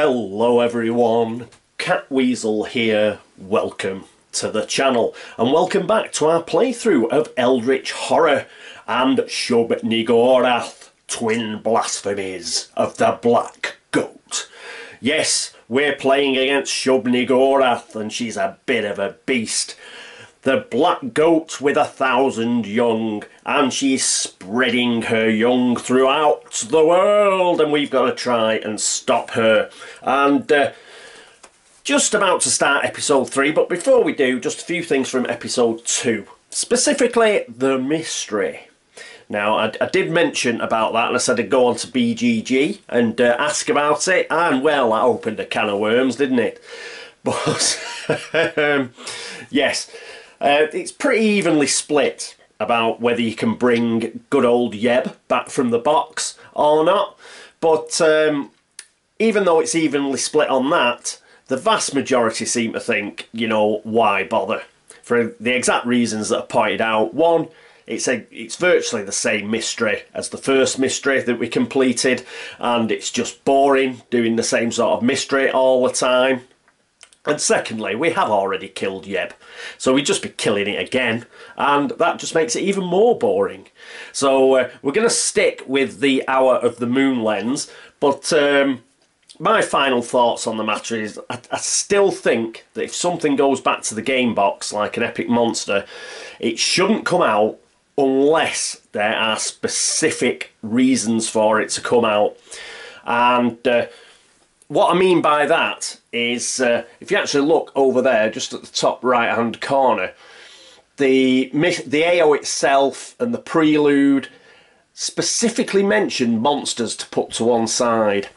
Hello everyone, Catweazle here, welcome to the channel and welcome back to our playthrough of Eldritch Horror and Shub-Niggurath, twin blasphemies of the Black Goat. Yes, we're playing against Shub-Niggurath and she's a bit of a beast. The Black Goat with 1,000 young, and she's spreading her young throughout the world, and we've got to try and stop her. And just about to start episode 3, but before we do, just a few things from episode 2. Specifically, the mystery. Now, I did mention about that, and I said I'd go on to BGG and ask about it, and well, that opened a can of worms, didn't it? But, yes. It's pretty evenly split about whether you can bring good old Yeb back from the box or not. But even though it's evenly split on that, the vast majority seem to think, you know, why bother? For the exact reasons that are pointed out. One, it's virtually the same mystery as the first mystery that we completed, and it's just boring doing the same sort of mystery all the time. And secondly, we have already killed Yeb, so we'd just be killing it again, and that just makes it even more boring. So we're going to stick with the Hour of the Moon lens, but my final thoughts on the matter is I still think that if something goes back to the game box, like an epic monster, it shouldn't come out unless there are specific reasons for it to come out. And what I mean by that is, if you actually look over there, just at the top right hand corner, the AO itself and the prelude specifically mention monsters to put to one side.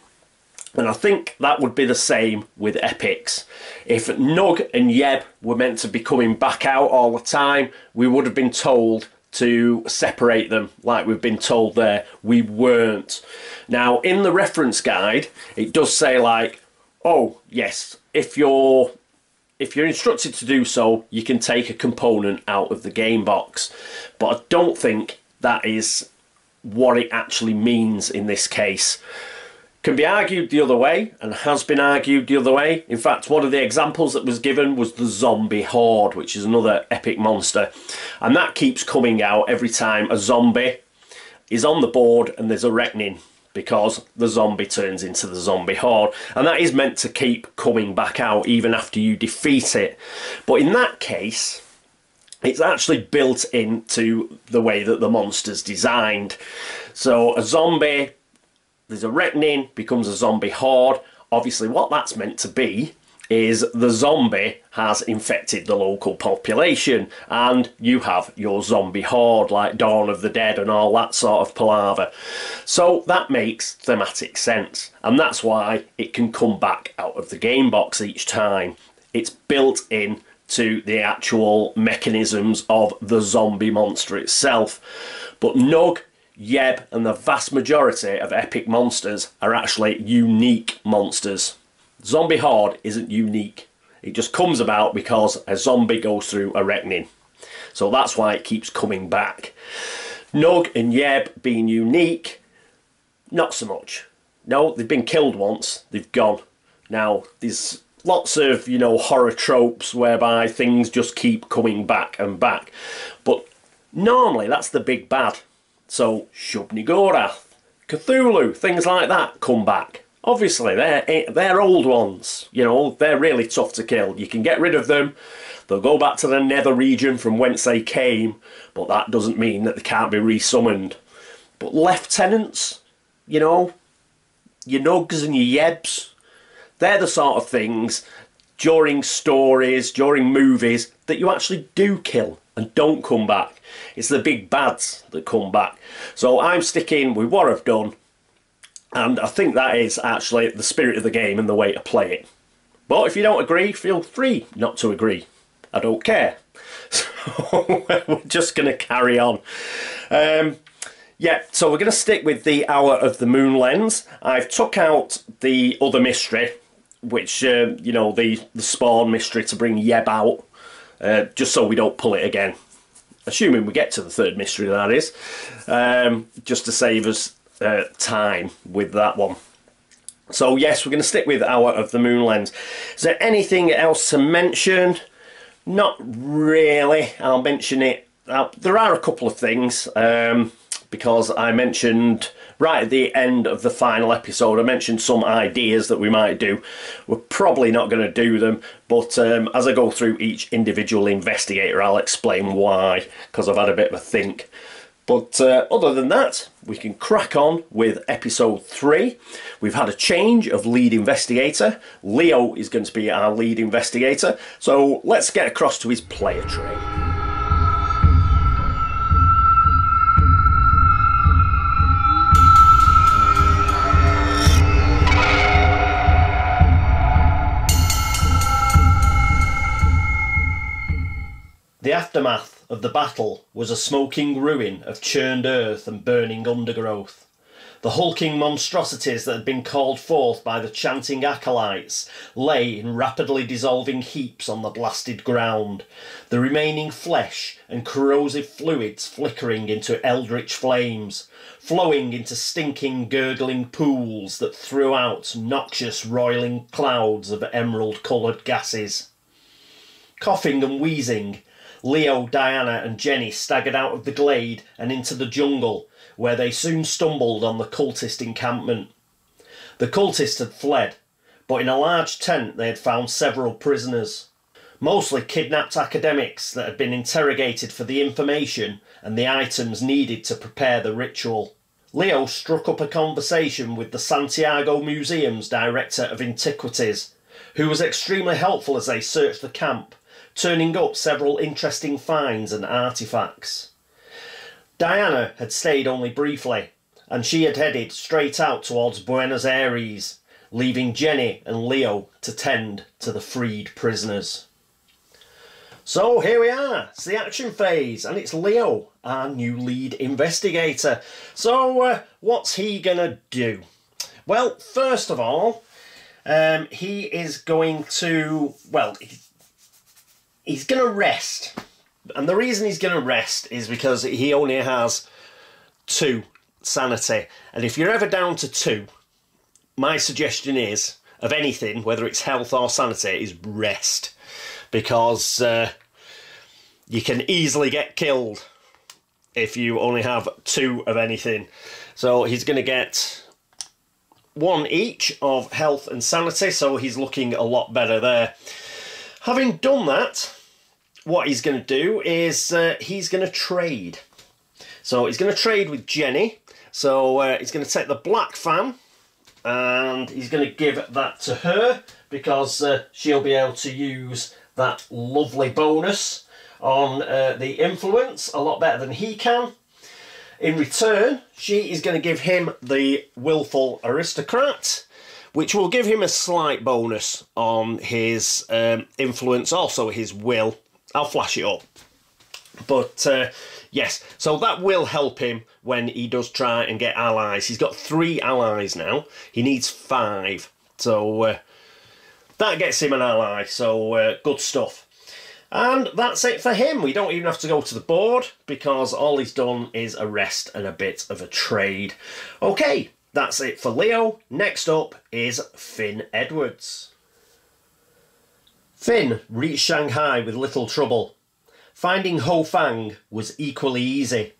And I think that would be the same with epics. If Nug and Yeb were meant to be coming back out all the time, we would have been told to separate them like we've been told there. We weren't. Now in the reference guide it does say, like, oh yes, if you're instructed to do so, you can take a component out of the game box, but I don't think that is what it actually means in this case. Can be argued the other way, and has been argued the other way. In fact, one of the examples that was given was the zombie horde, which is another epic monster, and that keeps coming out every time a zombie is on the board and there's a reckoning, because the zombie turns into the zombie horde, and that is meant to keep coming back out even after you defeat it. But in that case, it's actually built into the way that the monster's designed. So a zombie, there's a reckoning, becomes a zombie horde. Obviously what that's meant to be is the zombie has infected the local population, and you have your zombie horde like Dawn of the Dead and all that sort of palaver. So that makes thematic sense, and that's why it can come back out of the game box each time. It's built in to the actual mechanisms of the zombie monster itself. But Nug, Yeb and the vast majority of epic monsters are actually unique monsters. Zombie horde isn't unique. It just comes about because a zombie goes through a reckoning. So that's why it keeps coming back. Nug and Yeb being unique, not so much. No, they've been killed once, they've gone. Now, there's lots of, you know, horror tropes whereby things just keep coming back and back. But normally that's the big bad. So Shub-Niggurath, Cthulhu, things like that come back. Obviously, they're old ones. You know, they're really tough to kill. You can get rid of them. They'll go back to the nether region from whence they came, but that doesn't mean that they can't be resummoned. But lieutenants, you know, your Nugs and your Yebs, they're the sort of things during stories, during movies, that you actually do kill and don't come back. It's the big bads that come back. So I'm sticking with what I've done, and I think that is actually the spirit of the game and the way to play it. But if you don't agree, feel free not to agree. I don't care. So we're just going to carry on. Yeah, so we're going to stick with the Hour of the Moon lens. I've took out the other mystery, which, you know, the spawn mystery to bring Yeb out, just so we don't pull it again. Assuming we get to the third mystery, that is, just to save us time with that one. So yes, we're going to stick with Hour of the Moon lens. Is there anything else to mention? Not really. I'll mention it. There are a couple of things, because I mentioned right at the end of the final episode, I mentioned some ideas that we might do. We're probably not going to do them, but as I go through each individual investigator, I'll explain why, because I've had a bit of a think. But other than that, we can crack on with episode 3. We've had a change of lead investigator. Leo is going to be our lead investigator. So let's get across to his player tray. The aftermath of the battle was a smoking ruin of churned earth and burning undergrowth. The hulking monstrosities that had been called forth by the chanting acolytes lay in rapidly dissolving heaps on the blasted ground, the remaining flesh and corrosive fluids flickering into eldritch flames, flowing into stinking gurgling pools that threw out noxious roiling clouds of emerald-coloured gases. Coughing and wheezing, Leo, Diana and Jenny staggered out of the glade and into the jungle, where they soon stumbled on the cultist encampment. The cultists had fled, but in a large tent they had found several prisoners, mostly kidnapped academics that had been interrogated for the information and the items needed to prepare the ritual. Leo struck up a conversation with the Santiago Museum's Director of Antiquities, who was extremely helpful as they searched the camp, turning up several interesting finds and artefacts. Diana had stayed only briefly, and she had headed straight out towards Buenos Aires, leaving Jenny and Leo to tend to the freed prisoners. So here we are, it's the action phase, and it's Leo, our new lead investigator. So what's he gonna do? Well, first of all, he is going to, well, he's going to rest. And the reason he's going to rest is because he only has 2 sanity. And if you're ever down to 2, my suggestion is, of anything, whether it's health or sanity, is rest. Because you can easily get killed if you only have 2 of anything. So he's going to get 1 each of health and sanity, so he's looking a lot better there. Having done that, what he's going to do is he's going to trade. So he's going to trade with Jenny. So he's going to take the black fan and he's going to give that to her because she'll be able to use that lovely bonus on the influence a lot better than he can. In return, she is going to give him the willful aristocrat, which will give him a slight bonus on his influence, also his will. I'll flash it up. But yes, so that will help him when he does try and get allies. He's got 3 allies now. He needs 5. So that gets him an ally. So good stuff. And that's it for him. We don't even have to go to the board because all he's done is a rest and a bit of a trade. Okay. That's it for Leo. Next up is Finn Edwards. Finn reached Shanghai with little trouble. Finding Ho Fang was equally easy.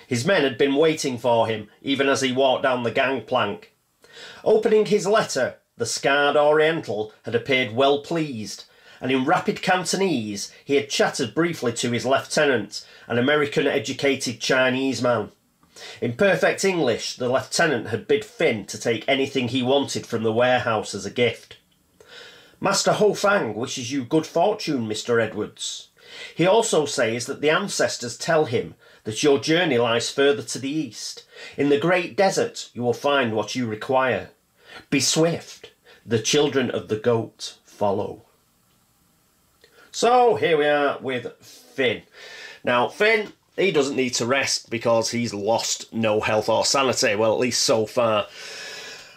His men had been waiting for him, even as he walked down the gangplank. Opening his letter, the scarred Oriental had appeared well pleased, and in rapid Cantonese he had chatted briefly to his lieutenant, an American-educated Chinese man. In perfect English, the lieutenant had bid Finn to take anything he wanted from the warehouse as a gift. Master Ho Fang wishes you good fortune, Mr. Edwards. He also says that the ancestors tell him that your journey lies further to the east. In the great desert you will find what you require. Be swift. The children of the goat follow. So here we are with Finn. Now Finn, he doesn't need to rest because he's lost no health or sanity, well at least so far.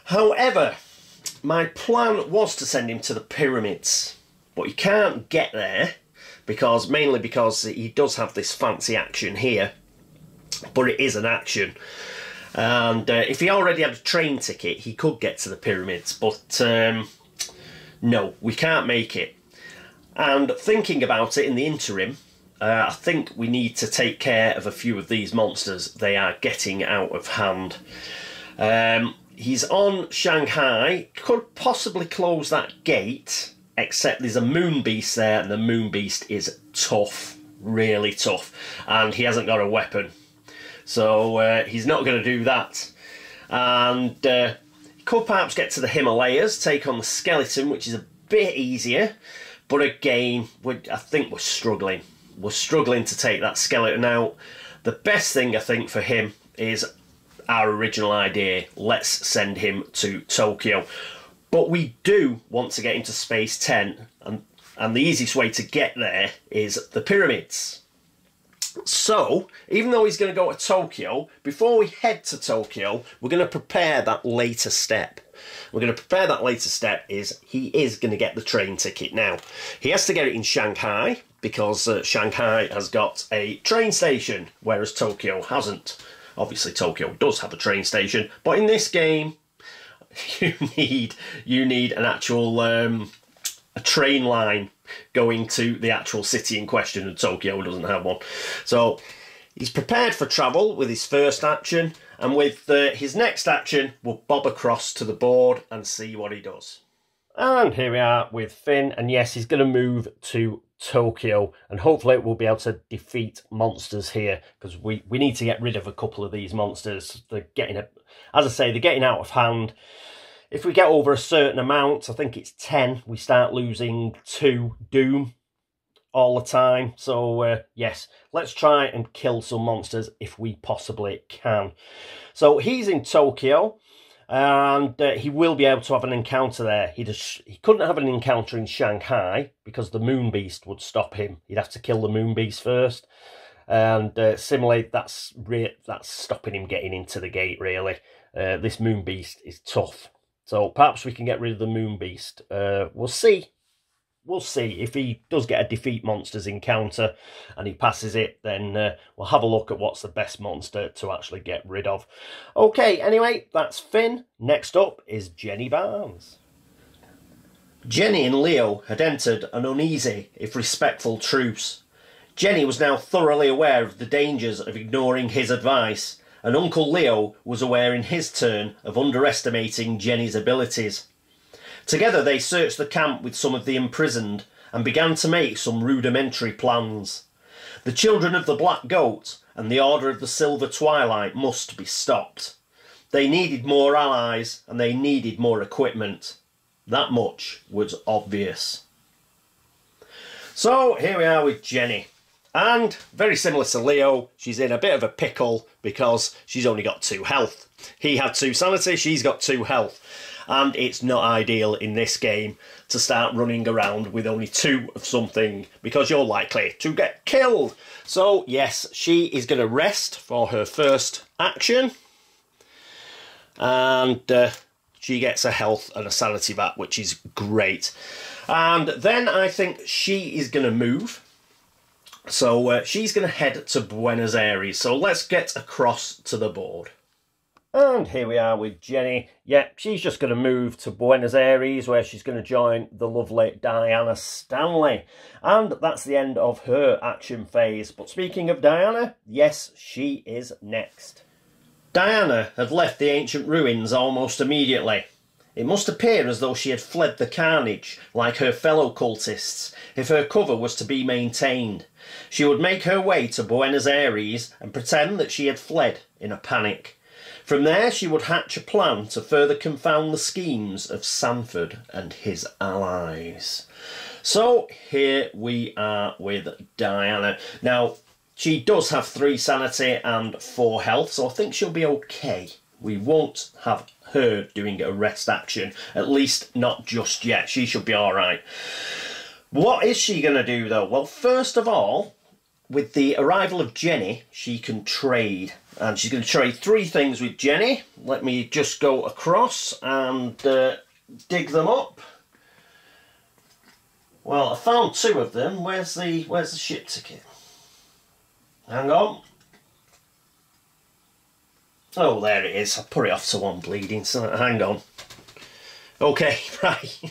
However, my plan was to send him to the pyramids, but he can't get there mainly because he does have this fancy action here, but it is an action. And if he already had a train ticket, he could get to the pyramids, but no, we can't make it. And thinking about it in the interim, I think we need to take care of a few of these monsters. They are getting out of hand. He's on Shanghai, could possibly close that gate, except there's a moon beast there, and the moon beast is tough, really tough, and he hasn't got a weapon. So he's not going to do that. And he could perhaps get to the Himalayas, take on the skeleton, which is a bit easier. But again, I think we're struggling. We're struggling to take that skeleton out. The best thing, I think, for him is our original idea. Let's send him to Tokyo. But we do want to get into Space 10. And the easiest way to get there is the pyramids. So, even though he's going to go to Tokyo, before we head to Tokyo, we're going to prepare that later step. We're going to prepare that later step is he is going to get the train ticket now. He has to get it in Shanghai because Shanghai has got a train station, whereas Tokyo hasn't. Obviously, Tokyo does have a train station, but in this game, you need an actual a train line going to the actual city in question, and Tokyo doesn't have one. So he's prepared for travel with his first action, and with his next action, we'll bob across to the board and see what he does. And here we are with Finn, and yes, he's going to move to Tokyo, and hopefully we'll be able to defeat monsters here, because we need to get rid of a couple of these monsters. They're getting, as I say, they're getting out of hand. If we get over a certain amount, I think it's 10, we start losing 2 doom all the time. So yes, let's try and kill some monsters if we possibly can. So he's in Tokyo, and he will be able to have an encounter there. He couldn't have an encounter in Shanghai because the moon beast would stop him. He'd have to kill the moon beast first. And similarly, that's stopping him getting into the gate, really. This moon beast is tough. So perhaps we can get rid of the moon beast. We'll see. We'll see. If he does get a defeat monsters encounter and he passes it, then we'll have a look at what's the best monster to actually get rid of. Okay, anyway, that's Finn. Next up is Jenny Barnes. Jenny and Leo had entered an uneasy, if respectful, truce. Jenny was now thoroughly aware of the dangers of ignoring his advice, and Uncle Leo was aware in his turn of underestimating Jenny's abilities. Together they searched the camp with some of the imprisoned and began to make some rudimentary plans. The children of the Black Goat and the Order of the Silver Twilight must be stopped. They needed more allies and they needed more equipment. That much was obvious. So here we are with Jenny. And very similar to Leo, she's in a bit of a pickle because she's only got 2 health. He had 2 sanity, she's got 2 health. And it's not ideal in this game to start running around with only 2 of something because you're likely to get killed. So yes, she is going to rest for her first action. And she gets a health and a sanity back, which is great. And then I think she is going to move. So she's going to head to Buenos Aires. So let's get across to the board. And here we are with Jenny. Yeah, she's just going to move to Buenos Aires, where she's going to join the lovely Diana Stanley. And that's the end of her action phase. But speaking of Diana, yes, she is next. Diana had left the ancient ruins almost immediately. It must appear as though she had fled the carnage, like her fellow cultists, if her cover was to be maintained. She would make her way to Buenos Aires and pretend that she had fled in a panic. From there she would hatch a plan to further confound the schemes of Sanford and his allies. So here we are with Diana. Now, she does have 3 sanity and 4 health, so I think she'll be okay. We won't have her doing a rest action, at least not just yet. She should be alright. What is she going to do though? Well, first of all, with the arrival of Jenny, she can trade. And she's going to trade 3 things with Jenny. Let me just go across and dig them up. Well, I found 2 of them. Where's the ship ticket? Hang on. Oh, there it is. I'll put it off to one bleeding, so hang on. Okay, right.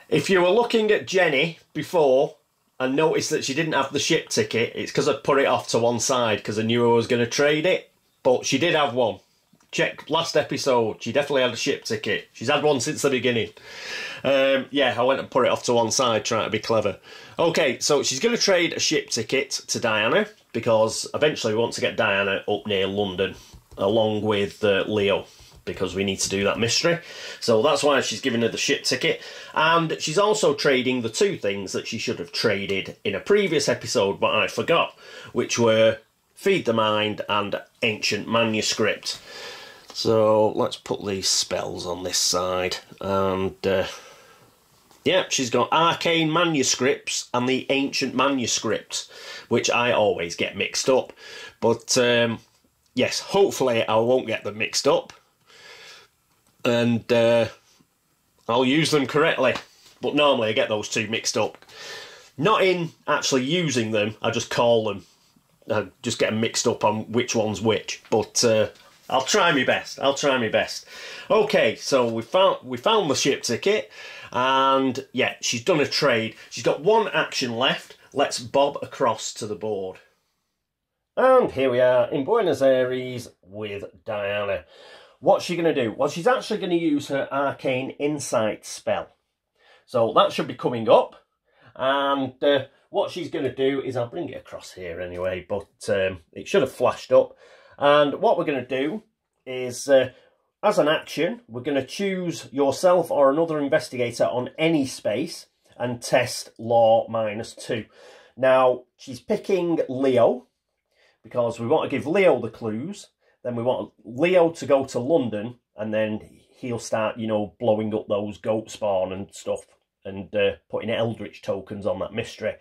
If you were looking at Jenny before and noticed that she didn't have the ship ticket, it's because I put it off to one side because I knew I was going to trade it. But she did have one. Check last episode. She definitely had a ship ticket. She's had one since the beginning. Yeah, I went and put it off to one side trying to be clever. Okay, so she's going to trade a ship ticket to Diana because eventually we want to get Diana up near London along with Leo because we need to do that mystery. So that's why she's giving her the ship ticket. And she's also trading the two things that she should have traded in a previous episode but I forgot, which were Feed the Mind and Ancient Manuscript. So let's put these spells on this side. And yeah, she's got Arcane Manuscripts and the Ancient Manuscript, which I always get mixed up. But yes, hopefully I won't get them mixed up. And I'll use them correctly. But normally I get those two mixed up. Not in actually using them, I just call them. I just get them mixed up on which one's which. But I'll try my best. I'll try my best. Okay, so we found the ship ticket. And yeah, she's done a trade. She's got one action left. Let's bob across to the board. And here we are in Buenos Aires with Diana. What's she going to do? Well, she's actually going to use her Arcane Insight spell. So that should be coming up. And what she's going to do is, I'll bring it across here anyway, but it should have flashed up. And what we're going to do is, as an action, we're going to choose yourself or another investigator on any space and test law -2. Now, she's picking Leo because we want to give Leo the clues. Then we want Leo to go to London and then he'll start, you know, blowing up those goat spawn and stuff and putting Eldritch tokens on that mystery.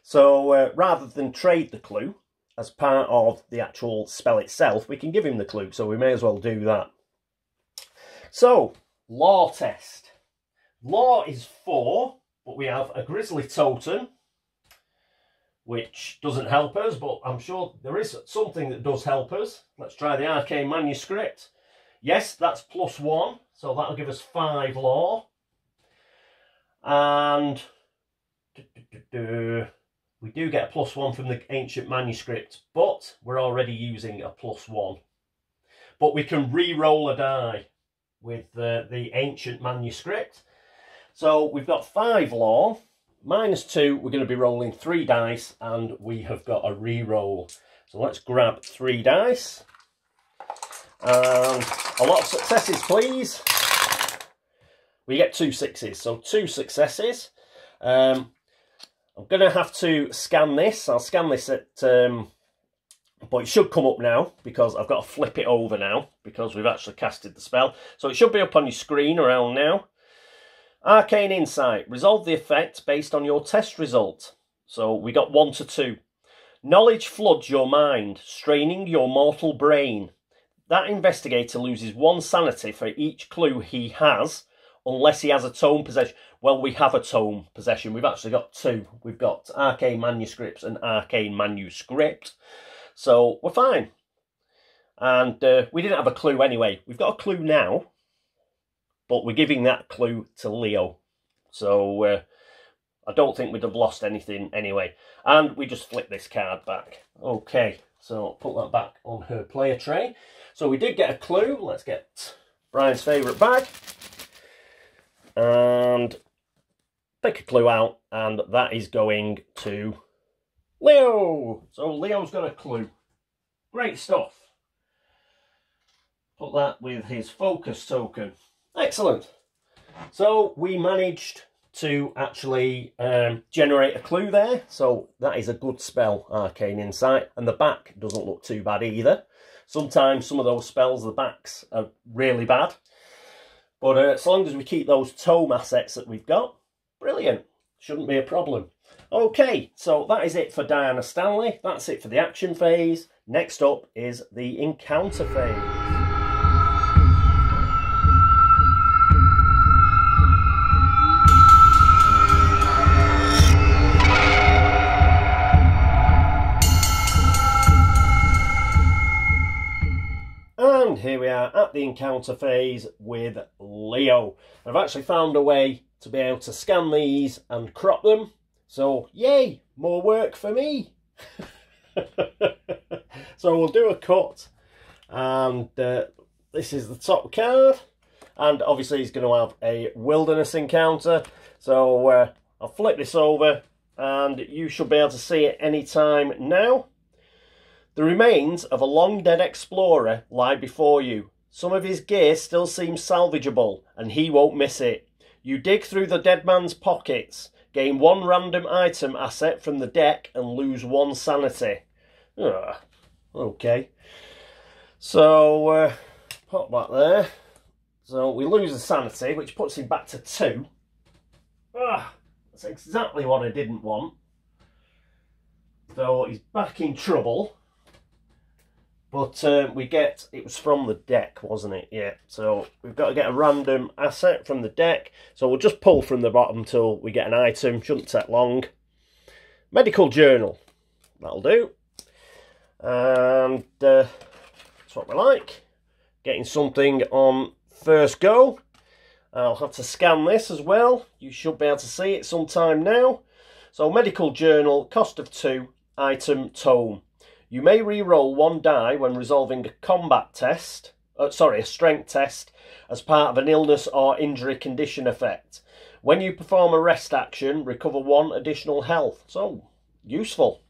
So rather than trade the clue as part of the actual spell itself, we can give him the clue. So we may as well do that. So, law test. Law is 4, but we have a grizzly totem, which doesn't help us, but I'm sure there is something that does help us. Let's try the Arcane Manuscript. Yes, that's +1, so that'll give us 5 law. And we do get a +1 from the Ancient Manuscript, but we're already using a +1. But we can re-roll a die with the Ancient Manuscript. So we've got 5 law, -2, we're going to be rolling 3 dice, and we have got a re-roll. So let's grab 3 dice. And a lot of successes, please. We get 2 6s, so 2 successes. I'm going to have to scan this. I'll scan this at... but it should come up now because I've got to flip it over now because we've actually casted the spell. So it should be up on your screen around now. Arcane Insight. Resolve the effect based on your test result. So we got 1 to 2. Knowledge floods your mind, straining your mortal brain. That investigator loses 1 sanity for each clue he has, unless he has a tome possession. Well, we have a tome possession. We've actually got 2. We've got Arcane Manuscripts and Arcane Manuscript. So we're fine. And we didn't have a clue anyway. We've got a clue now, but we're giving that clue to Leo. So I don't think we'd have lost anything anyway. And we just flip this card back. Okay, so I'll put that back on her player tray. So we did get a clue. Let's get Brian's favourite bag. And pick a clue out. And that is going to Leo. So Leo's got a clue. Great stuff. Put that with his focus token. Excellent. So we managed to actually generate a clue there. So that is a good spell, Arcane Insight. And the back doesn't look too bad either. Sometimes some of those spells, the backs are really bad. But as long as we keep those tome assets that we've got, brilliant. Shouldn't be a problem. Okay, so that is it for Diana Stanley. That's it for the action phase. Next up is the encounter phase. And here we are at the encounter phase with Leo. I've actually found a way to be able to scan these and crop them. So, yay, more work for me. So we'll do a cut. And this is the top card. And obviously he's going to have a wilderness encounter. So I'll flip this over and you should be able to see it any time now. The remains of a long-dead explorer lie before you. Some of his gear still seems salvageable, and he won't miss it. You dig through the dead man's pockets, gain one random item asset from the deck, and lose 1 sanity. Okay. So, pop that there. So, we lose a sanity, which puts him back to 2. That's exactly what I didn't want. So, he's back in trouble. But we get, it was from the deck, wasn't it? Yeah, so we've got to get a random asset from the deck. So we'll just pull from the bottom till we get an item. Shouldn't take long. Medical journal. That'll do. And that's what we like. Getting something on first go. I'll have to scan this as well. You should be able to see it sometime now. So medical journal, cost of 2, item tome. You may re-roll 1 die when resolving a combat test, a strength test, as part of an illness or injury condition effect. When you perform a rest action, recover 1 additional health. So, useful.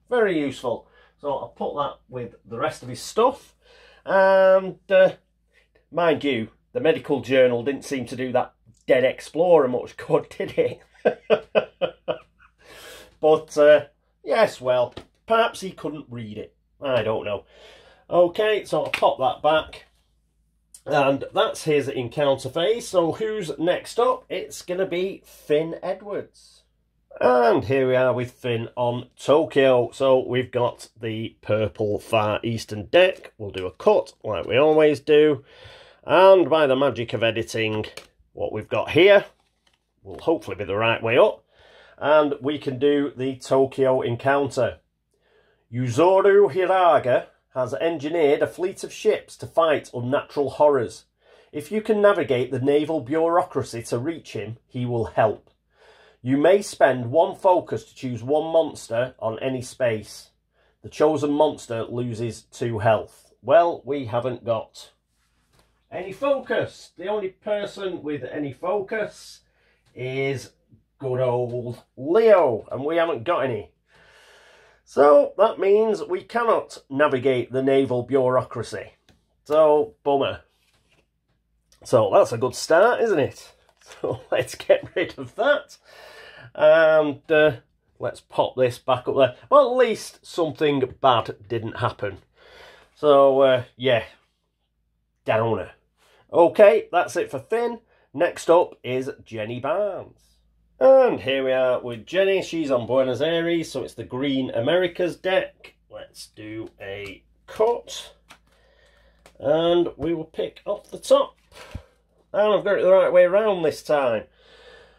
Very useful. So I'll put that with the rest of his stuff. And, mind you, the medical journal didn't seem to do that dead explorer much good, did it? But, yes, well, perhaps he couldn't read it. I don't know. Okay, so I'll pop that back. And that's his encounter phase. So who's next up? It's going to be Finn Edwards. And here we are with Finn on Tokyo. So we've got the purple Far Eastern deck. We'll do a cut like we always do. And by the magic of editing, what we've got here will hopefully be the right way up. And we can do the Tokyo encounter. Yuzuru Hiraga has engineered a fleet of ships to fight unnatural horrors. If you can navigate the naval bureaucracy to reach him, he will help. You may spend 1 focus to choose 1 monster on any space. The chosen monster loses 2 health. Well, we haven't got any focus. The only person with any focus is good old Leo, and we haven't got any. So that means we cannot navigate the naval bureaucracy. So, bummer. So that's a good start, isn't it? So let's get rid of that. And let's pop this back up there. Well, at least something bad didn't happen. So, yeah. Downer. Okay, that's it for Finn. Next up is Jenny Barnes. And here we are with Jenny. She's on Buenos Aires, so it's the Green Americas deck. Let's do a cut. And we will pick off the top. And I've got it the right way around this time.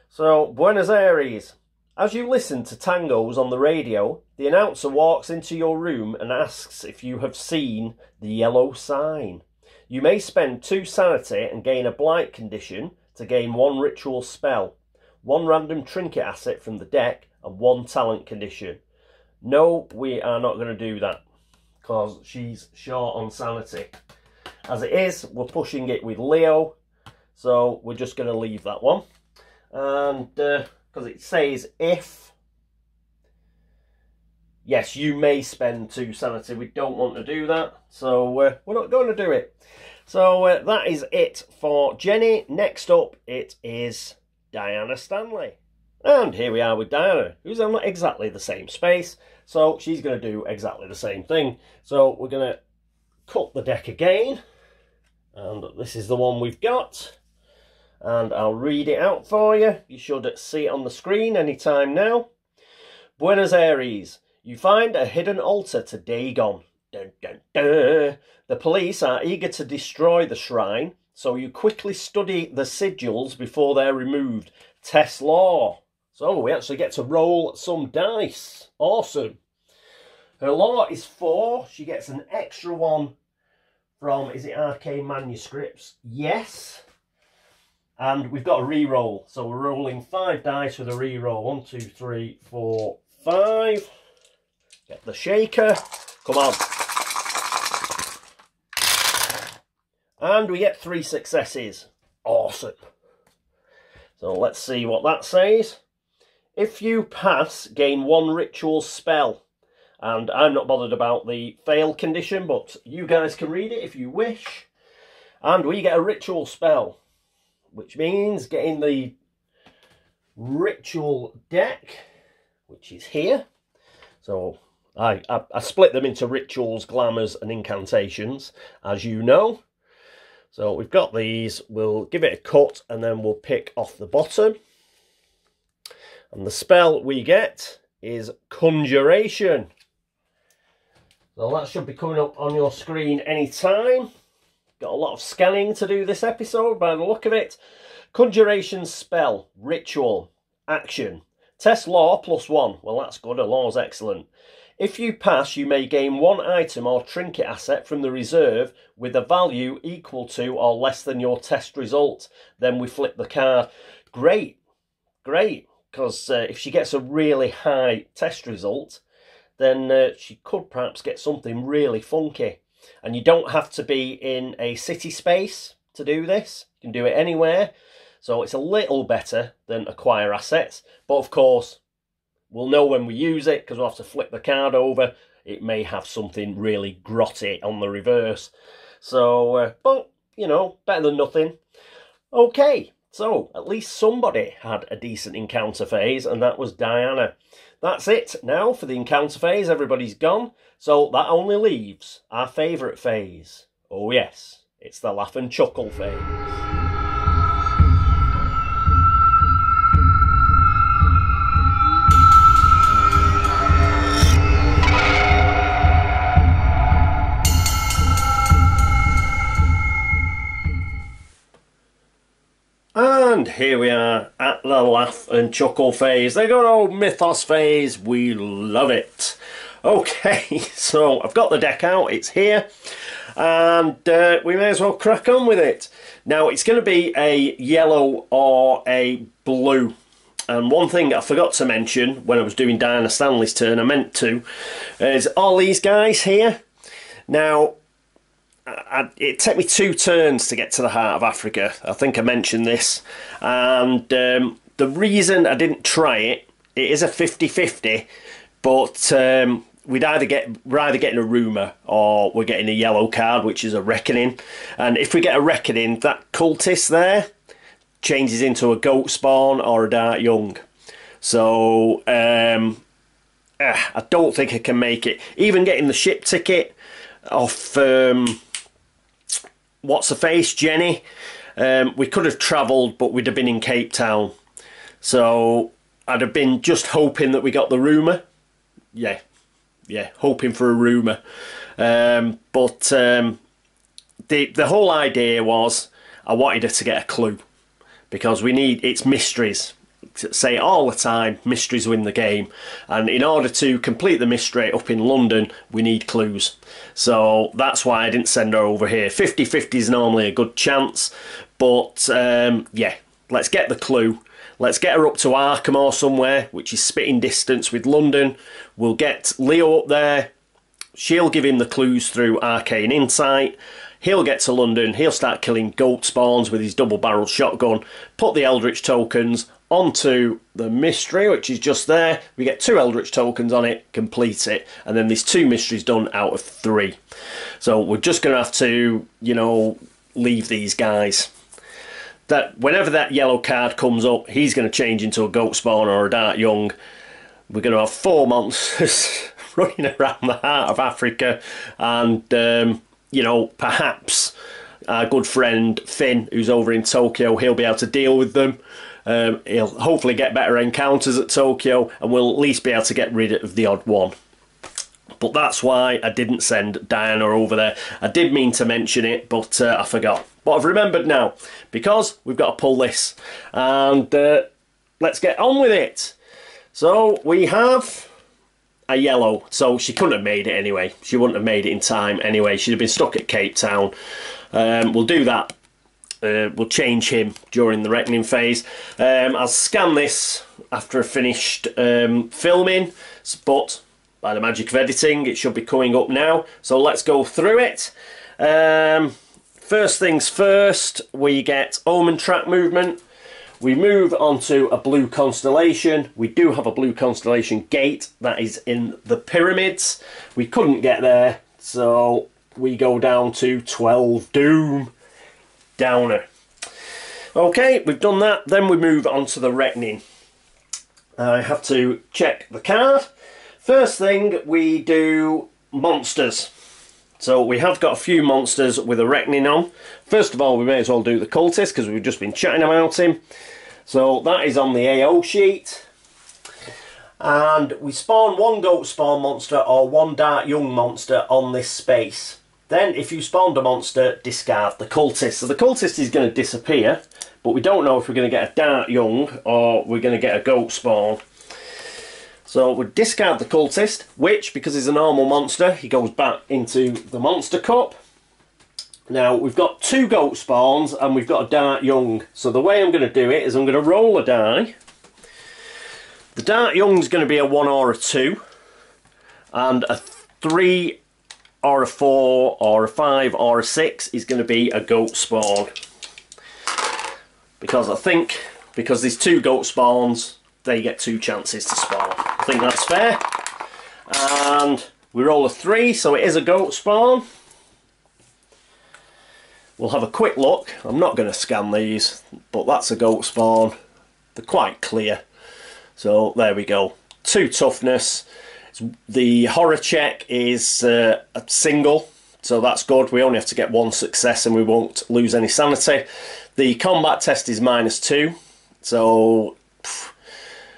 So, Buenos Aires. As you listen to tangos on the radio, the announcer walks into your room and asks if you have seen the yellow sign. You may spend 2 sanity and gain a blight condition to gain 1 ritual spell. 1 random trinket asset from the deck, and 1 talent condition. No, we are not going to do that, because she's short on sanity. As it is, we're pushing it with Leo, so we're just going to leave that one. And, because it says if, yes, you may spend 2 sanity, we don't want to do that, so we're not going to do it. So that is it for Jenny. Next up, it is Diana Stanley. And here we are with Diana, who's on exactly the same space, so she's going to do exactly the same thing. So we're going to cut the deck again, and this is the one we've got, and I'll read it out for you. You should see it on the screen anytime now. Buenos Aires. You find a hidden altar to Dagon. Dun, dun, dun. The police are eager to destroy the shrine, so you quickly study the sigils before they're removed. Test law. So we actually get to roll some dice. Awesome. Her law is 4. She gets an extra 1 from, is it Arcane Manuscripts? Yes. And we've got a re-roll. So we're rolling 5 dice with a re-roll. 1, 2, 3, 4, 5. Get the shaker. Come on. And we get 3 successes. Awesome. So let's see what that says. If you pass, gain 1 ritual spell. And I'm not bothered about the fail condition, but you guys can read it if you wish. And we get a ritual spell, which means getting the ritual deck, which is here. So I split them into rituals, glamours and incantations, as you know. So we've got these, we'll give it a cut and then we'll pick off the bottom. And the spell we get is Conjuration. So that should be coming up on your screen anytime. Got a lot of scanning to do this episode by the look of it. Conjuration spell, ritual, action. Test law +1. Well, that's good. A law's excellent. If you pass, you may gain 1 item or trinket asset from the reserve with a value equal to or less than your test result. Then we flip the card. Great, great. Because if she gets a really high test result, then she could perhaps get something really funky. And you don't have to be in a city space to do this. You can do it anywhere. So it's a little better than acquire assets. But of course, we'll know when we use it because we'll have to flip the card over. It may have something really grotty on the reverse. So, but, you know, better than nothing. Okay, so at least somebody had a decent encounter phase, and that was Diana. That's it now for the encounter phase. Everybody's gone. So that only leaves our favourite phase. Oh yes, it's the laugh and chuckle phase. And here we are at the laugh and chuckle phase, the good old mythos phase. We love it. Okay, so I've got the deck out, it's here, and we may as well crack on with it. Now, it's going to be a yellow or a blue. And one thing I forgot to mention when I was doing Diana Stanley's turn, I meant to, is all these guys here. Now, it took me 2 turns to get to the heart of Africa. I think I mentioned this. And the reason I didn't try it, it is a 50-50, but we're either getting a rumour or we're getting a yellow card, which is a reckoning. And if we get a reckoning, that cultist there changes into a goat spawn or a dark young. So I don't think I can make it. Even getting the ship ticket off what's her face, Jenny, we could have travelled, but we'd have been in Cape Town. So I'd have been just hoping that we got the rumour. Yeah, hoping for a rumour. But the whole idea was I wanted her to get a clue, because it's mysteries. Say it all the time, mysteries win the game, and in order to complete the mystery up in London we need clues. So that's why I didn't send her over here. 50-50 is normally a good chance, but yeah, let's get the clue. Let's get her up to Arkham or somewhere, which is spitting distance with London. We'll get Leo up there. She'll give him the clues through Arcane Insight. He'll get to London. He'll start killing goat spawns with his double-barreled shotgun. Put the Eldritch tokens onto the mystery, which is just there. We get 2 Eldritch tokens on it, complete it, and then there's 2 mysteries done out of 3. So we're just going to have to, you know, leave these guys. That whenever that yellow card comes up, he's going to change into a goat spawn or a dark young. We're going to have 4 monsters running around the heart of Africa, and you know, perhaps our good friend Finn, who's over in Tokyo, he'll be able to deal with them. He'll hopefully get better encounters at Tokyo, and we'll at least be able to get rid of the odd one. But that's why I didn't send Diana over there. I did mean to mention it, but I forgot. But I've remembered now, because we've got to pull this. And let's get on with it. So we have a yellow, so she couldn't have made it anyway. She wouldn't have made it in time anyway. She'd have been stuck at Cape Town. We'll do that. We'll change him during the reckoning phase. I'll scan this after I've finished filming, but by the magic of editing it should be coming up now, so let's go through it. First things first, we get omen track movement. We move on to a blue constellation. We do have a blue constellation gate that is in the pyramids. We couldn't get there, so we go down to 12 doom. Downer. Okay, we've done that. Then we move on to the reckoning. I have to check the card. First thing, we do monsters. So we have got a few monsters with a reckoning on. First of all, we may as well do the cultist because we've just been chatting about him. So that is on the AO sheet. And we spawn one goat spawn monster or one dark young monster on this space. Then if you spawned a monster, discard the cultist. So the cultist is going to disappear, but we don't know if we're going to get a dark young or we're going to get a goat spawn. So we discard the cultist, which, because he's a normal monster, he goes back into the monster cup. Now we've got two goat spawns and we've got a dark young. So the way I'm going to do it is I'm going to roll a die. The dark young is going to be a 1 or a 2, and a 3 or a 4 or a 5 or a 6 is going to be a goat spawn. Because I think, because there's two goat spawns, they get 2 chances to spawn. I think that's fair. And we roll a 3, so it is a goat spawn. We'll have a quick look. I'm not going to scan these, but that's a goat spawn. They're quite clear. So there we go. 2 toughness. The horror check is a single, so that's good. We only have to get 1 success and we won't lose any sanity. The combat test is -2, so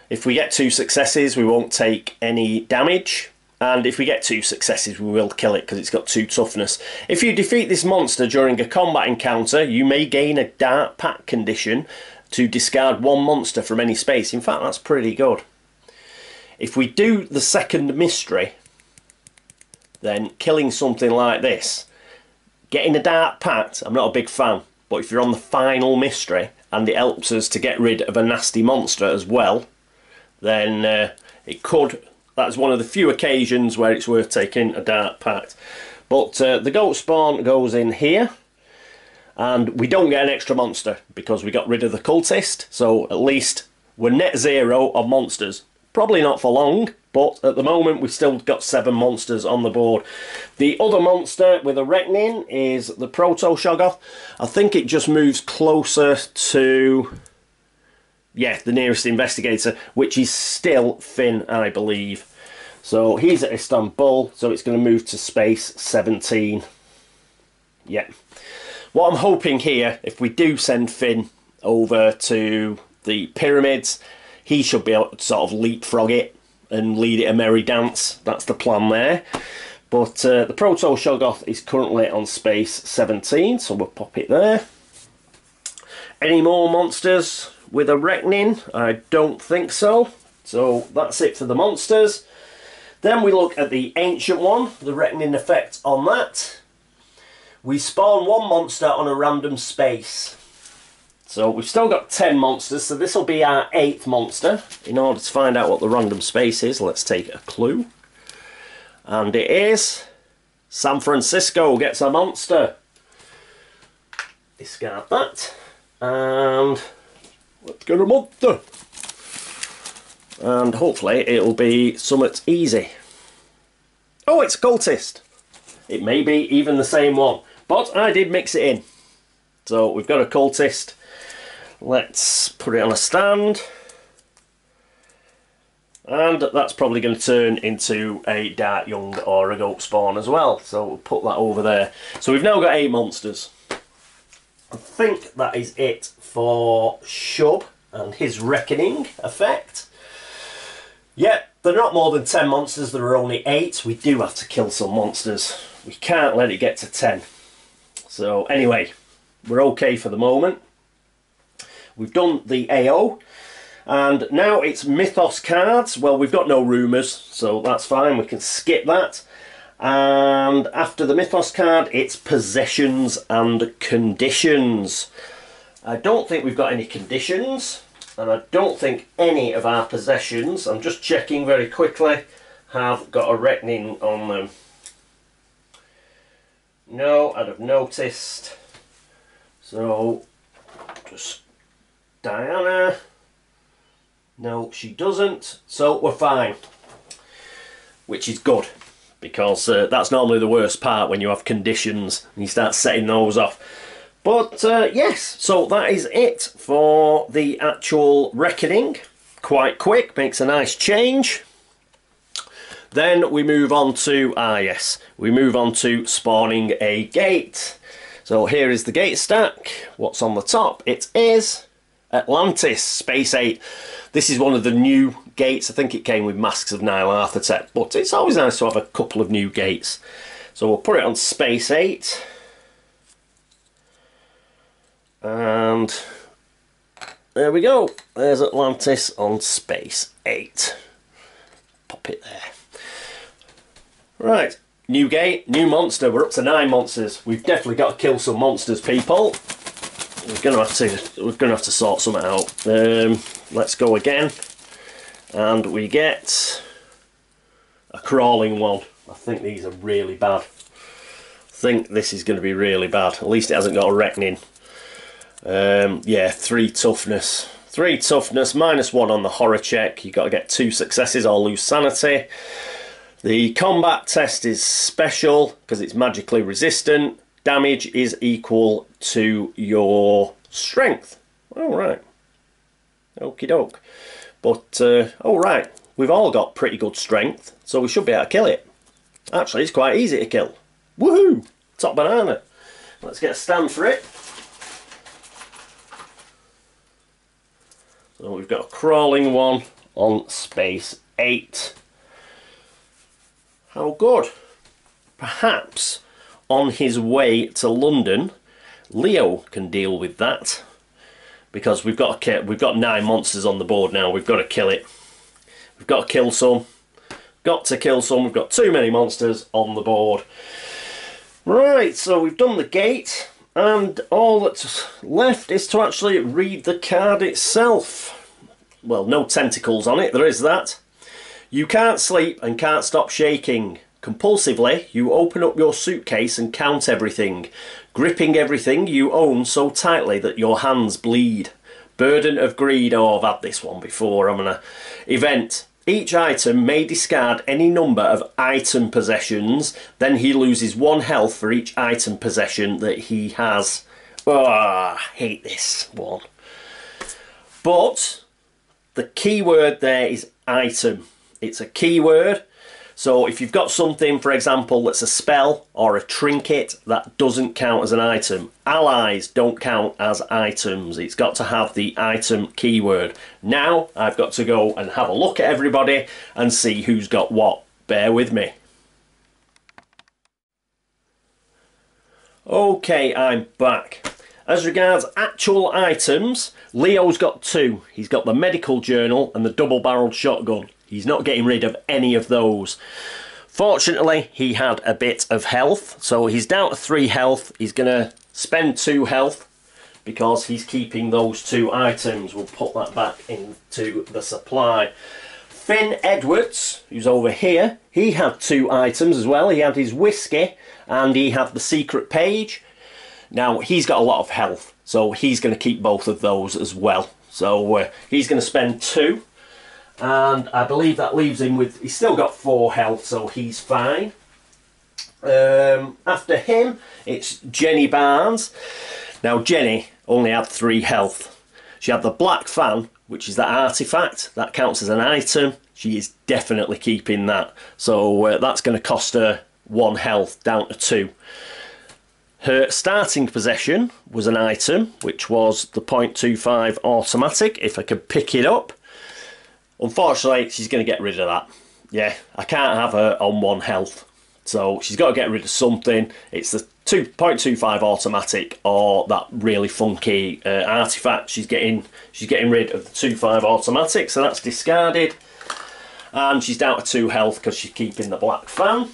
if we get 2 successes we won't take any damage, and if we get 2 successes we will kill it because it's got 2 toughness. If you defeat this monster during a combat encounter, you may gain a dark pack condition to discard 1 monster from any space. In fact, that's pretty good. If we do the second mystery, then killing something like this, getting a dark pact, I'm not a big fan, but if you're on the final mystery and it helps us to get rid of a nasty monster as well, then it could, that's one of the few occasions where it's worth taking a dark pact. But the goat spawn goes in here, and we don't get an extra monster because we got rid of the cultist, so at least we're net 0 on monsters. Probably not for long, but at the moment we've still got 7 monsters on the board. The other monster with a reckoning is the Proto-Shoggoth. I think it just moves closer to, yeah, the nearest investigator, which is still Finn, I believe. So he's at Istanbul, so it's going to move to space 17. Yeah. What I'm hoping here, if we do send Finn over to the pyramids, he should be able to sort of leapfrog it and lead it a merry dance. That's the plan there. But the Proto-Shoggoth is currently on space 17, so we'll pop it there. Any more monsters with a reckoning? I don't think so. So that's it for the monsters. Then we look at the ancient one, the reckoning effect on that. We spawn 1 monster on a random space. So we've still got 10 monsters, so this will be our 8th monster. In order to find out what the random space is, let's take a clue. And it is San Francisco gets a monster. Discard that. And let's get a monster. And hopefully it'll be somewhat easy. Oh, it's cultist. It may be even the same one, but I did mix it in. So we've got a cultist. Let's put it on a stand, and that's probably going to turn into a dark young or a goat spawn as well, so we'll put that over there. So we've now got 8 monsters. I think that is it for Shub and his reckoning effect. Yep, they're not more than 10 monsters, there are only 8. We do have to kill some monsters, we can't let it get to 10. So anyway, we're okay for the moment. We've done the AO, And now it's Mythos cards. Well, we've got no rumours, so that's fine, we can skip that. And after the Mythos card, it's Possessions and Conditions. I don't think we've got any conditions, and I don't think any of our possessions, I'm just checking very quickly, have got a reckoning on them. No, I'd have noticed. So, just Diana. No, she doesn't. So we're fine. Which is good, because that's normally the worst part when you have conditions and you start setting those off. But yes, so that is it for the actual reckoning. Quite quick, makes a nice change. Then we move on to, we move on to spawning a gate. So here is the gate stack. What's on the top? It is Atlantis, Space 8. This is one of the new gates. I think it came with Masks of Nile Architect, but it's always nice to have a couple of new gates. So we'll put it on Space 8. And there we go. There's Atlantis on Space 8. Pop it there. Right, new gate, new monster. We're up to 9 monsters. We've definitely got to kill some monsters, people. We're gonna have to sort something out. Let's go again, and we get a crawling one. I think these are really bad. I think this is going to be really bad. At least it hasn't got a reckoning. Yeah, 3 toughness. 3 toughness, -1 on the horror check. You've got to get 2 successes or lose sanity. The combat test is special because it's magically resistant. Damage is equal to your strength. Alright. Okie doke. But, alright. We've all got pretty good strength, so we should be able to kill it. Actually, it's quite easy to kill. Woohoo! Top banana. Let's get a stand for it. So we've got a crawling one on Space 8. How good. Perhaps on his way to London, Leo can deal with that, because we've got 9 monsters on the board now. We've got to kill it. We've got to kill some. Got to kill some. We've got too many monsters on the board. Right, so we've done the gate, and all that's left is to actually read the card itself. Well, no tentacles on it, there is that. You can't sleep and can't stop shaking. Compulsively, you open up your suitcase and count everything, gripping everything you own so tightly that your hands bleed. Burden of greed. Oh, I've had this one before. I'm gonna... Event. Each item may discard any number of item possessions, then he loses 1 health for each item possession that he has. Oh, I hate this one. But the key word there is item. It's a keyword, so if you've got something, for example, that's a spell or a trinket, that doesn't count as an item. Allies don't count as items. It's got to have the item keyword. Now I've got to go and have a look at everybody and see who's got what. Bear with me. Okay, I'm back. As regards actual items, Leo's got 2. He's got the medical journal and the double-barreled shotgun. He's not getting rid of any of those. Fortunately, he had a bit of health, so he's down to 3 health. He's going to spend 2 health because he's keeping those 2 items. We'll put that back into the supply. Finn Edwards, who's over here, he had 2 items as well. He had his whiskey and he had the secret page. Now, he's got a lot of health, so he's going to keep both of those as well. So he's going to spend 2. And I believe that leaves him with... He's still got 4 health, so he's fine. After him, it's Jenny Barnes. Now, Jenny only had 3 health. She had the black fan, which is that artefact. That counts as an item. She is definitely keeping that. So that's going to cost her 1 health, down to 2. Her starting possession was an item, which was the .25 automatic, if I could pick it up. Unfortunately, she's going to get rid of that. Yeah, I can't have her on 1 health. So she's got to get rid of something. It's the 2.25 automatic or that really funky artifact. She's getting rid of the 2.5 automatic, so that's discarded. And she's down to 2 health because she's keeping the black fan.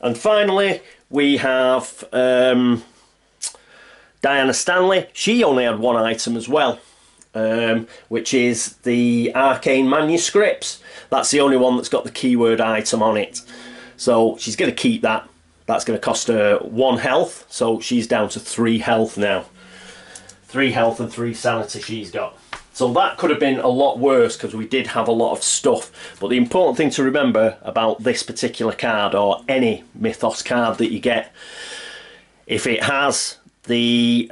And finally, we have Diana Stanley. She only had 1 item as well, which is the arcane manuscripts. That's the only one that's got the keyword item on it. So she's going to keep that. That's going to cost her 1 health, so she's down to 3 health now. 3 health and 3 sanity she's got. So that could have been a lot worse because we did have a lot of stuff. But the important thing to remember about this particular card, or any Mythos card that you get, if it has the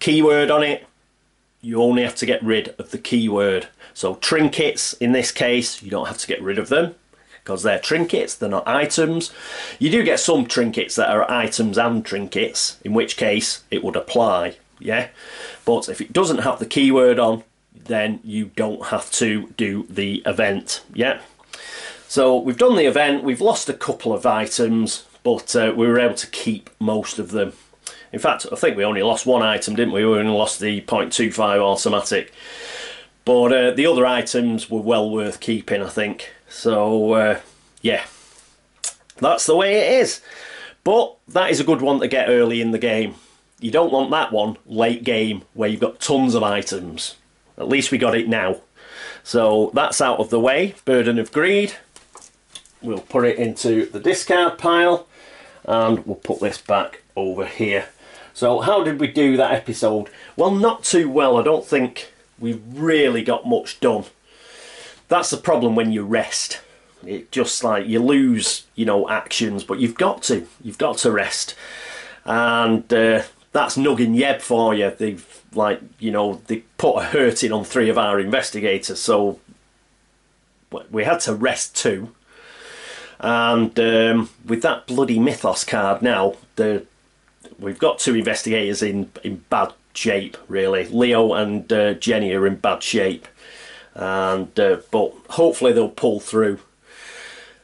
keyword on it, you only have to get rid of the keyword. So trinkets, in this case, you don't have to get rid of them because they're trinkets, they're not items. You do get some trinkets that are items and trinkets, in which case it would apply, yeah? But if it doesn't have the keyword on, then you don't have to do the event, yeah? So we've done the event, we've lost a couple of items, but we were able to keep most of them. In fact, I think we only lost 1 item, didn't we? We only lost the 0.25 automatic. But the other items were well worth keeping, I think. So, yeah, that's the way it is. But that is a good one to get early in the game. You don't want that one late game where you've got tons of items. At least we got it now. So that's out of the way. Burden of Greed. We'll put it into the discard pile. And we'll put this back over here. So how did we do that episode? Well, not too well. I don't think we really got much done. That's the problem when you rest. It just like you lose, you know, actions, but you've got to rest. And that's Nuggin Yeb for you. They've, like, you know, they put a hurting on 3 of our investigators, so we had to rest 2. And with that bloody Mythos card now, we've got 2 investigators in bad shape, really. Leo and Jenny are in bad shape, and but hopefully they'll pull through.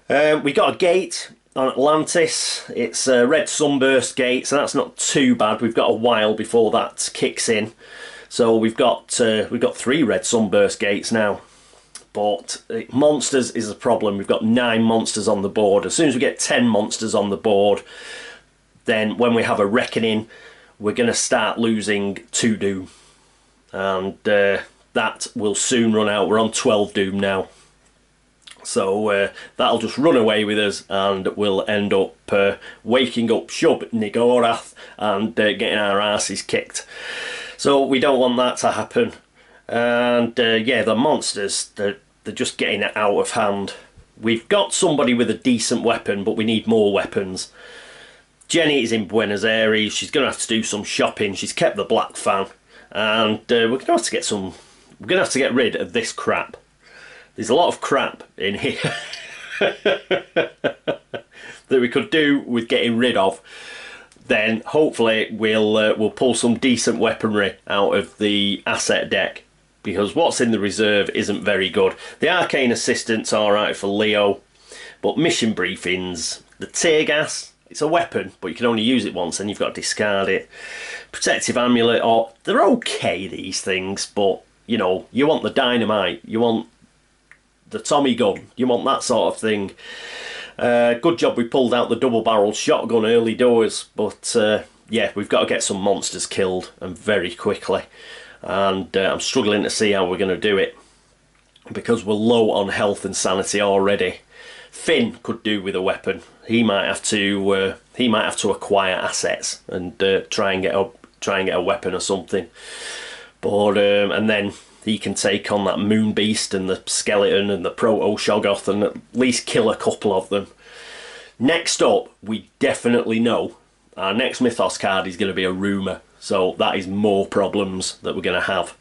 We got a gate on Atlantis. It's a red sunburst gate, so that's not too bad. We've got a while before that kicks in, so we've got 3 red sunburst gates now. But monsters is a problem. We've got 9 monsters on the board. As soon as we get 10 monsters on the board, then when we have a reckoning, we're going to start losing 2 doom, and that will soon run out. We're on 12 doom now, so that'll just run away with us, and we'll end up waking up Shub Nigorath and getting our asses kicked. So we don't want that to happen. And yeah, the monsters, they're just getting it out of hand. We've got somebody with a decent weapon, but we need more weapons. Jenny is in Buenos Aires. She's going to have to do some shopping. She's kept the black fan, and we're going to have to get some. We're going to have to get rid of this crap. There's a lot of crap in here that we could do with getting rid of. Then hopefully we'll pull some decent weaponry out of the asset deck, because what's in the reserve isn't very good. The arcane assistant's alright for Leo, but mission briefings, the tear gas, it's a weapon, but you can only use it once and you've got to discard it. Protective amulet, or they're okay, these things, but you know, you want the dynamite, you want the Tommy gun, you want that sort of thing. Good job we pulled out the double-barreled shotgun early doors, but yeah, we've got to get some monsters killed, and very quickly. And I'm struggling to see how we're going to do it, because we're low on health and sanity already. Finn could do with a weapon. He might have to acquire assets and try and get a weapon or something. But and then he can take on that moon beast and the skeleton and the proto-shoggoth and at least kill a couple of them. Next up, we definitely know our next Mythos card is going to be a rumour, so that is more problems that we're going to have.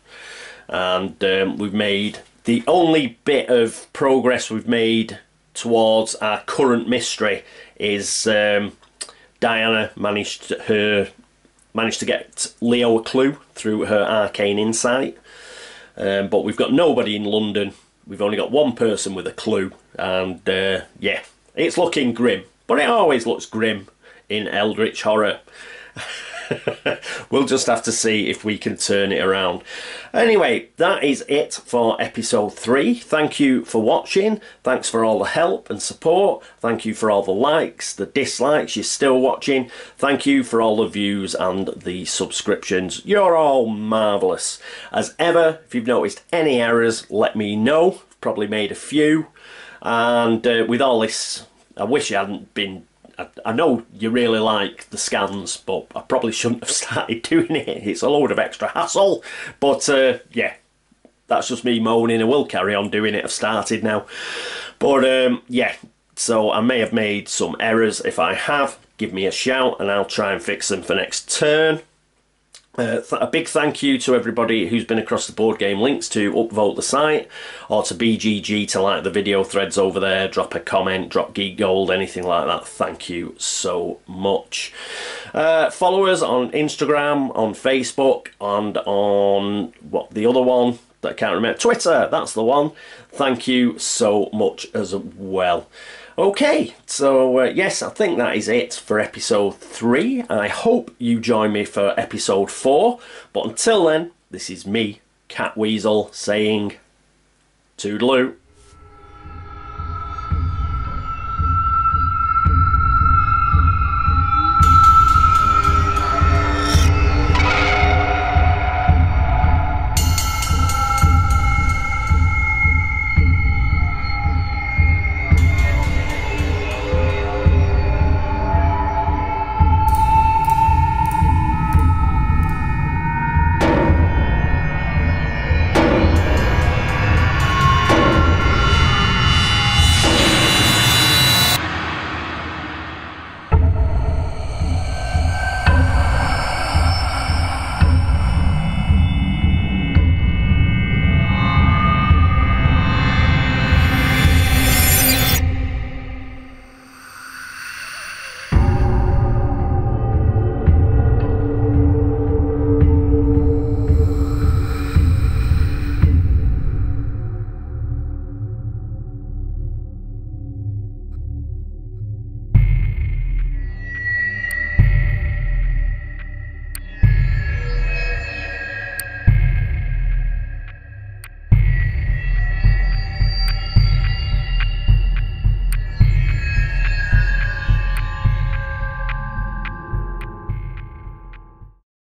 And we've made the only bit of progress we've made towards our current mystery is Diana managed to get Leo a clue through her arcane insight. But we've got nobody in London. We've only got one person with a clue, and yeah, It's looking grim, but it always looks grim in Eldritch horror. We'll just have to see if we can turn it around. Anyway, that is it for episode 3. Thank you for watching. Thanks for all the help and support. Thank you for all the likes, the dislikes. You're still watching. Thank you for all the views and the subscriptions. You're all marvellous. As ever, if you've noticed any errors, let me know. I've probably made a few. And with all this, I wish I hadn't been... I know you really like the scans, but I probably shouldn't have started doing it. It's a load of extra hassle. But yeah, that's just me moaning. I will carry on doing it. I've started now. But yeah, so I may have made some errors. If I have, give me a shout and I'll try and fix them for next turn. A big thank you to everybody who's been across the board game links to upvote the site, or to BGG to like the video threads over there, drop a comment, drop Geek Gold, anything like that. Thank you so much. Follow us on Instagram, on Facebook, and on what the other one that I can't remember, Twitter, that's the one. Thank you so much as well. Okay, so yes, I think that is it for episode 3. I hope you join me for episode 4. But until then, this is me, Catweazle, saying toodaloo.